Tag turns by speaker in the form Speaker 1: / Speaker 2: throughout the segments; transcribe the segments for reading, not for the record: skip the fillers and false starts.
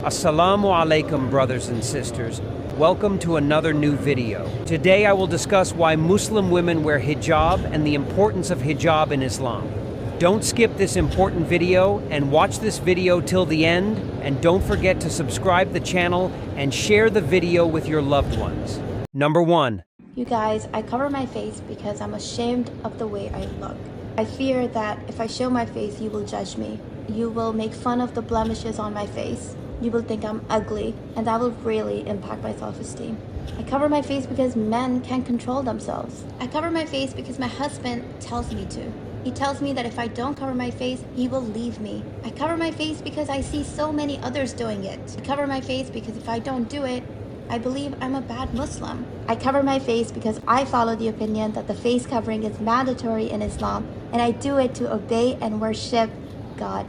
Speaker 1: Assalamu alaikum, brothers and sisters. Welcome to another new video. Today I will discuss why Muslim women wear hijab and the importance of hijab in Islam. Don't skip this important video and watch this video till the end, and don't forget to subscribe the channel and share the video with your loved ones. Number 1.
Speaker 2: You guys, I cover my face because I'm ashamed of the way I look. I fear that if I show my face, you will judge me. You will make fun of the blemishes on my face. You will think I'm ugly, and that will really impact my self-esteem. I cover my face because men can't control themselves. I cover my face because my husband tells me to. He tells me that if I don't cover my face, he will leave me. I cover my face because I see so many others doing it. I cover my face because if I don't do it, I believe I'm a bad Muslim. I cover my face because I follow the opinion that the face covering is mandatory in Islam, and I do it to obey and worship God.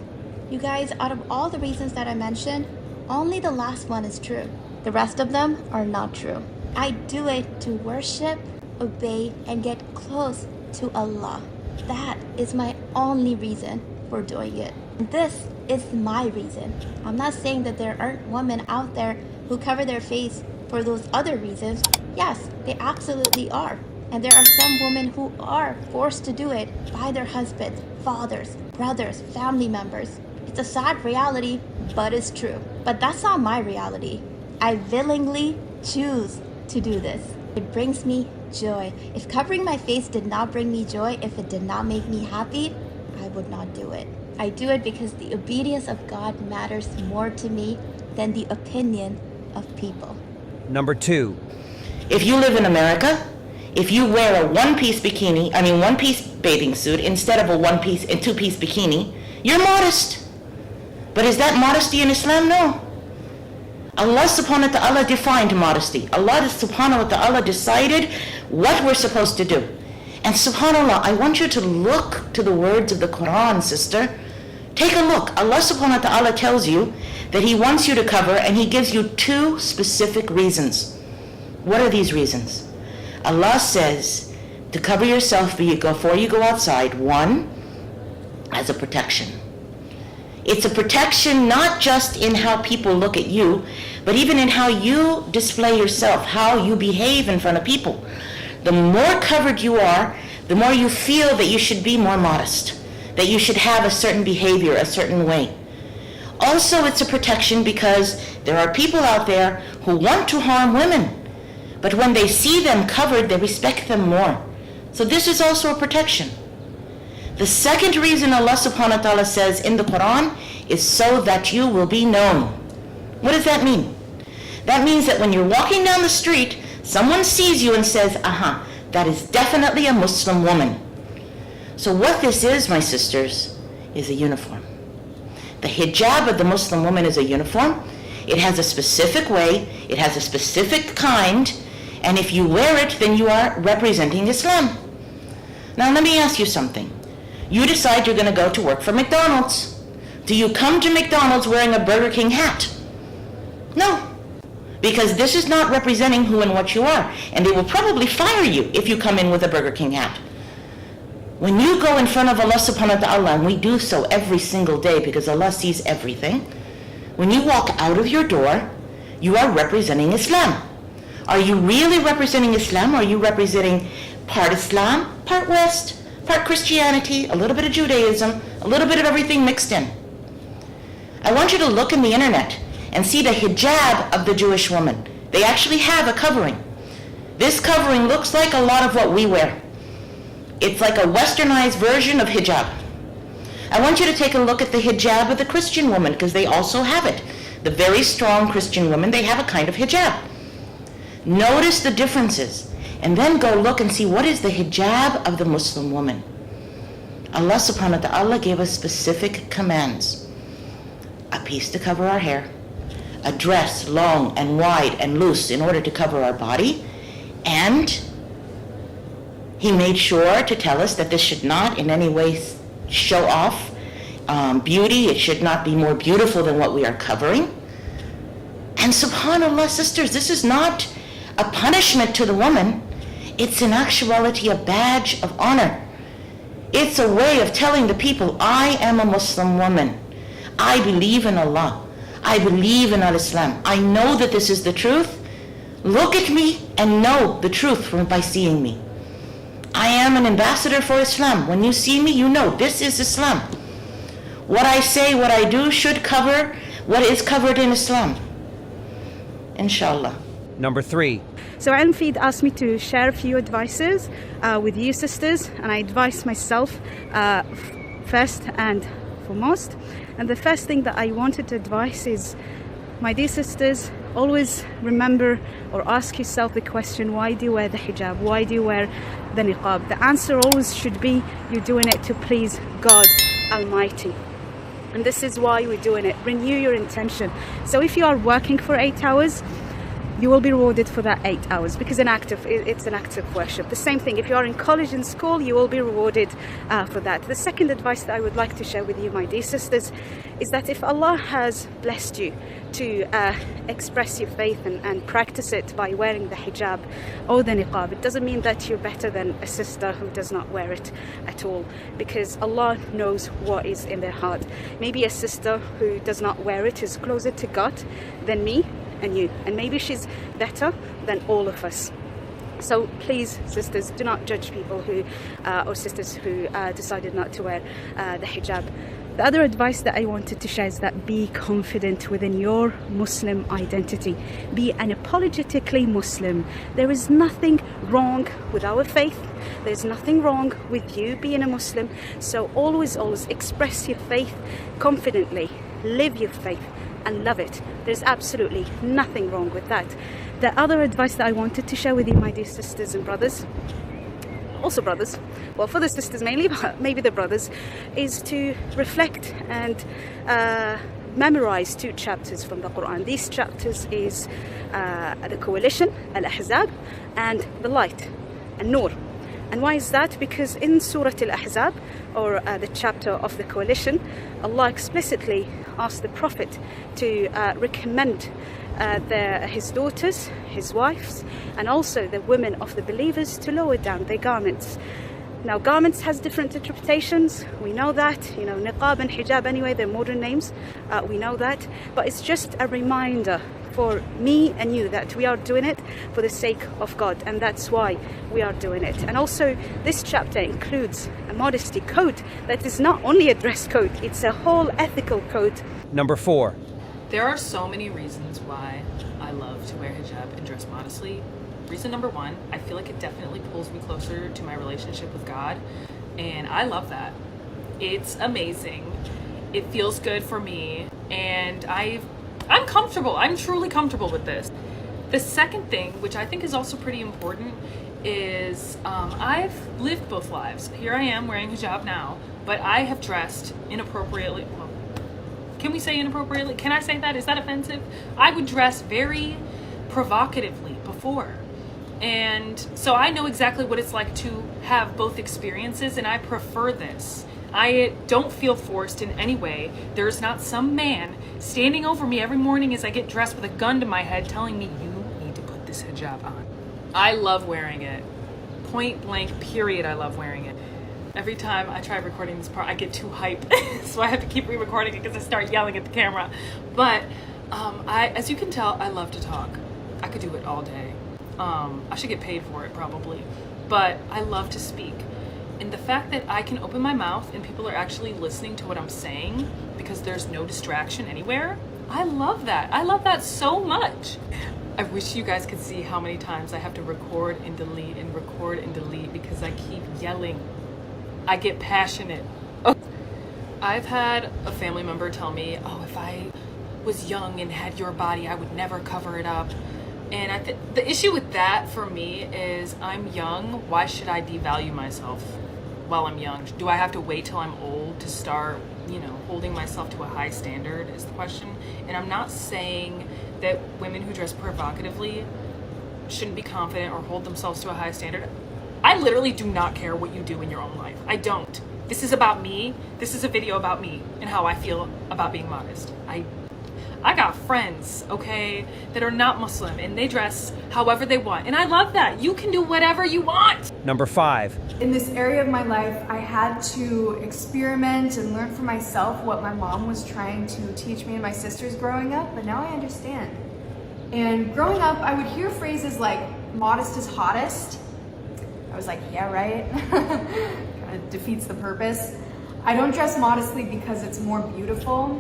Speaker 2: You guys, out of all the reasons that I mentioned, only the last one is true. The rest of them are not true. I do it to worship, obey, and get close to Allah. That is my only reason for doing it. This is my reason. I'm not saying that there aren't women out there who cover their face for those other reasons. Yes, they absolutely are. And there are some women who are forced to do it by their husbands, fathers, brothers, family members. It's a sad reality, but it's true. But that's not my reality. I willingly choose to do this. It brings me joy. If covering my face did not bring me joy, if it did not make me happy, I would not do it. I do it because the obedience of God matters more to me than the opinion of people.
Speaker 1: Number 2.
Speaker 3: If you live in America, if you wear a one-piece bathing suit instead of a one-piece and two-piece bikini, you're modest. But is that modesty in Islam? No. Allah subhanahu wa ta'ala defined modesty. Allah subhanahu wa ta'ala decided what we're supposed to do. And subhanAllah, I want you to look to the words of the Quran, sister. Take a look. Allah subhanahu wa ta'ala tells you that He wants you to cover, and He gives you 2 specific reasons. What are these reasons? Allah says to cover yourself before you go outside, 1, as a protection. It's a protection not just in how people look at you, but even in how you display yourself, how you behave in front of people. The more covered you are, the more you feel that you should be more modest, that you should have a certain behavior, a certain way. Also, it's a protection because there are people out there who want to harm women, but when they see them covered, they respect them more. So this is also a protection. The second reason Allah subhanahu wa ta'ala says in the Quran is so that you will be known. What does that mean? That means that when you're walking down the street, someone sees you and says, aha, that is definitely a Muslim woman. So what this is, my sisters, is a uniform. The hijab of the Muslim woman is a uniform. It has a specific way, it has a specific kind, and if you wear it, then you are representing Islam. Now let me ask you something. You decide you're going to go to work for McDonald's. Do you come to McDonald's wearing a Burger King hat? No, because this is not representing who and what you are, and they will probably fire you if you come in with a Burger King hat. When you go in front of Allah subhanahu wa ta'ala, and we do so every single day because Allah sees everything, when you walk out of your door, you are representing Islam. Are you really representing Islam, or are you representing part Islam, part West, part Christianity, a little bit of Judaism, a little bit of everything mixed in? I want you to look in the internet and see the hijab of the Jewish woman. They actually have a covering. This covering looks like a lot of what we wear. It's like a westernized version of hijab. I want you to take a look at the hijab of the Christian woman, because they also have it. The very strong Christian women, they have a kind of hijab. Notice the differences, and then go look and see what is the hijab of the Muslim woman. Allah subhanahu wa ta'ala gave us specific commands. A piece to cover our hair, a dress long and wide and loose in order to cover our body, and He made sure to tell us that this should not in any way show off beauty. It should not be more beautiful than what we are covering. And subhanAllah, sisters, this is not a punishment to the woman. It's in actuality a badge of honor. It's a way of telling the people, I am a Muslim woman. I believe in Allah. I believe in Al-Islam. I know that this is the truth. Look at me and know the truth by seeing me. I am an ambassador for Islam. When you see me, you know this is Islam. What I say, what I do should cover what is covered in Islam. Inshallah.
Speaker 1: Number 3.
Speaker 4: So Ilm Feed asked me to share a few advices with you sisters, and I advise myself first and foremost. And the first thing that I wanted to advise is, my dear sisters, always remember or ask yourself the question, why do you wear the hijab? Why do you wear the niqab? The answer always should be, you're doing it to please God Almighty. And this is why we're doing it. Renew your intention. So if you are working for 8 hours, you will be rewarded for that 8 hours, because it's an act of worship. The same thing, if you are in college and school, you will be rewarded for that. The second advice that I would like to share with you, my dear sisters, is that if Allah has blessed you to express your faith and practice it by wearing the hijab or the niqab, it doesn't mean that you're better than a sister who does not wear it at all, because Allah knows what is in their heart. Maybe a sister who does not wear it is closer to God than me and you, and maybe she's better than all of us. So please, sisters, do not judge people who or sisters who decided not to wear the hijab. The other advice that I wanted to share is that be confident within your Muslim identity. Be unapologetically Muslim. There is nothing wrong with our faith. There's nothing wrong with you being a Muslim. So always express your faith confidently. Live your faith and love it. There's absolutely nothing wrong with that. The other advice that I wanted to share with you, my dear sisters and brothers, also brothers, well, for the sisters mainly, but maybe the brothers, is to reflect and memorize 2 chapters from the Quran. These chapters is the coalition, Al-Ahzab, and the light, An-Nur. And why is that? Because in Surah Al-Ahzab, or the chapter of the coalition, Allah explicitly asked the Prophet to recommend his daughters, his wives, and also the women of the believers to lower down their garments. Now, garments has different interpretations. We know that, niqab and hijab anyway, they're modern names. We know that, but it's just a reminder for me and you that we are doing it for the sake of God, and that's why we are doing it. And also, this chapter includes a modesty code that is not only a dress code, it's a whole ethical code.
Speaker 1: Number 4.
Speaker 5: There are so many reasons why I love to wear hijab and dress modestly. Reason number 1, I feel like it definitely pulls me closer to my relationship with God, and I love that. It's amazing. It feels good for me, and I'm comfortable. I'm truly comfortable with this. The second thing, which I think is also pretty important, is I've lived both lives. Here I am wearing hijab now, but I have dressed inappropriately. Well, can we say inappropriately? Can I say that? Is that offensive? I would dress very provocatively before. And so I know exactly what it's like to have both experiences, and I prefer this. I don't feel forced in any way. There's not some man standing over me every morning as I get dressed with a gun to my head telling me, you need to put this hijab on. I love wearing it. Point blank, period, I love wearing it. Every time I try recording this part, I get too hype. So I have to keep re-recording it because I start yelling at the camera. But as you can tell, I love to talk. I could do it all day. I should get paid for it probably. But I love to speak. And the fact that I can open my mouth and people are actually listening to what I'm saying because there's no distraction anywhere, I love that. I love that so much. I wish you guys could see how many times I have to record and delete and record and delete because I keep yelling. I get passionate. I've had a family member tell me, oh, if I was young and had your body, I would never cover it up. And the issue with that for me is I'm young. Why should I devalue myself while I'm young? Do I have to wait till I'm old to start, holding myself to a high standard is the question. And I'm not saying that women who dress provocatively shouldn't be confident or hold themselves to a high standard. I literally do not care what you do in your own life. I don't. This is about me. This is a video about me and how I feel about being modest. I got friends, okay, that are not Muslim and they dress however they want. And I love that. You can do whatever you want.
Speaker 1: Number 5.
Speaker 6: In this area of my life, I had to experiment and learn for myself what my mom was trying to teach me and my sisters growing up, but now I understand. And growing up, I would hear phrases like, modest is hottest. I was like, yeah, right? Kind of defeats the purpose. I don't dress modestly because it's more beautiful.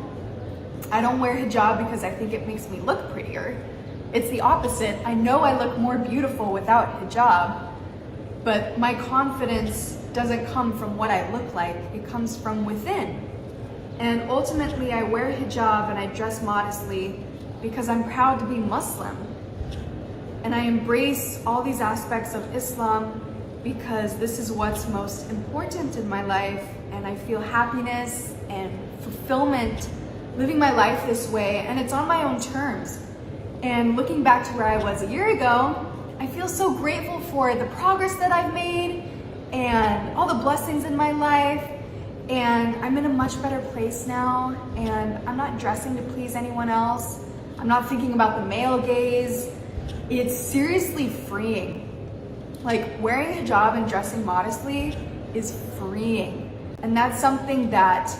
Speaker 6: I don't wear hijab because I think it makes me look prettier. It's the opposite. I know I look more beautiful without hijab, but my confidence doesn't come from what I look like. It comes from within. And ultimately, I wear hijab and I dress modestly because I'm proud to be Muslim. And I embrace all these aspects of Islam because this is what's most important in my life, and I feel happiness and fulfillment living my life this way, and it's on my own terms. And looking back to where I was a year ago, I feel so grateful for the progress that I've made and all the blessings in my life, and I'm in a much better place now, and I'm not dressing to please anyone else. I'm not thinking about the male gaze. It's seriously freeing. Like, wearing hijab and dressing modestly is freeing. And that's something that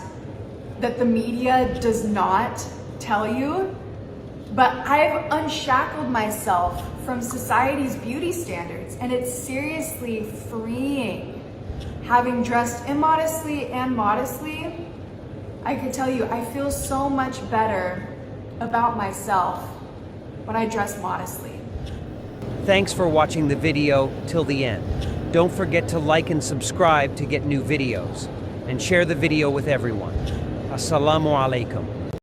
Speaker 6: the media does not tell you. But I've unshackled myself from society's beauty standards, and it's seriously freeing. Having dressed immodestly and modestly, I can tell you, I feel so much better about myself when I dress modestly.
Speaker 1: Thanks for watching the video till the end. Don't forget to like and subscribe to get new videos. And share the video with everyone. Assalamu Alaikum.